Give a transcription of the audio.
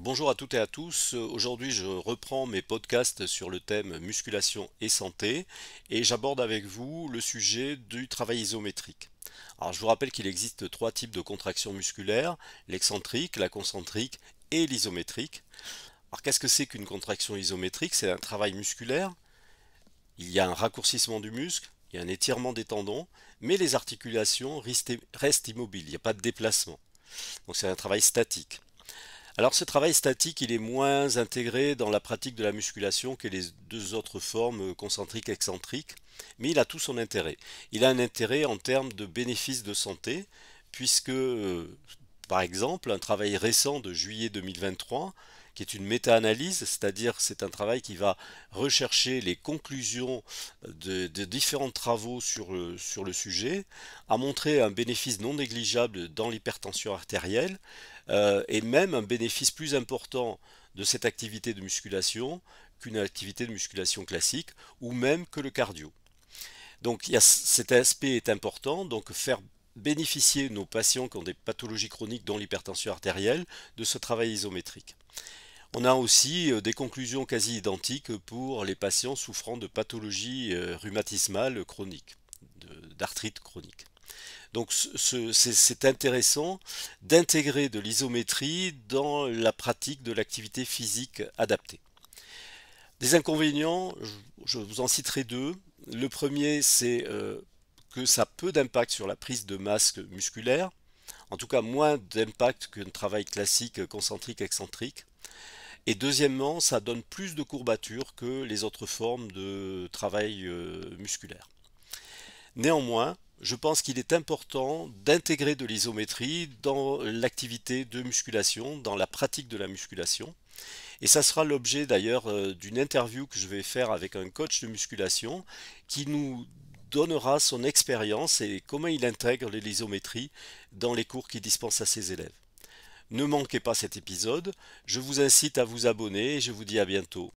Bonjour à toutes et à tous. Aujourd'hui, je reprends mes podcasts sur le thème musculation et santé et j'aborde avec vous le sujet du travail isométrique. Alors, je vous rappelle qu'il existe trois types de contractions musculaires, l'excentrique, la concentrique et l'isométrique. Alors, qu'est-ce que c'est qu'une contraction isométrique? C'est un travail musculaire. Il y a un raccourcissement du muscle, il y a un étirement des tendons, mais les articulations restent immobiles, il n'y a pas de déplacement. Donc, c'est un travail statique. Alors ce travail statique, il est moins intégré dans la pratique de la musculation que les deux autres formes concentriques et excentriques, mais il a tout son intérêt. Il a un intérêt en termes de bénéfices de santé, puisque, par exemple, un travail récent de juillet 2023, qui est une méta-analyse, c'est-à-dire c'est un travail qui va rechercher les conclusions de différents travaux sur le sujet, a montré un bénéfice non négligeable dans l'hypertension artérielle, et même un bénéfice plus important de cette activité de musculation qu'une activité de musculation classique, ou même que le cardio. Donc cet aspect est important, donc faire bénéficier nos patients qui ont des pathologies chroniques dont l'hypertension artérielle de ce travail isométrique. On a aussi des conclusions quasi identiques pour les patients souffrant de pathologies rhumatismales chroniques, d'arthrite chronique. Donc c'est intéressant d'intégrer de l'isométrie dans la pratique de l'activité physique adaptée. Des inconvénients, je vous en citerai deux. Le premier, c'est que ça a peu d'impact sur la prise de masse musculaire, en tout cas moins d'impact qu'un travail classique concentrique excentrique. Et deuxièmement, ça donne plus de courbatures que les autres formes de travail musculaire. Néanmoins, je pense qu'il est important d'intégrer de l'isométrie dans l'activité de musculation, dans la pratique de la musculation. Et ça sera l'objet d'ailleurs d'une interview que je vais faire avec un coach de musculation qui nous donnera son expérience et comment il intègre l'isométrie dans les cours qu'il dispense à ses élèves. Ne manquez pas cet épisode, je vous incite à vous abonner et je vous dis à bientôt.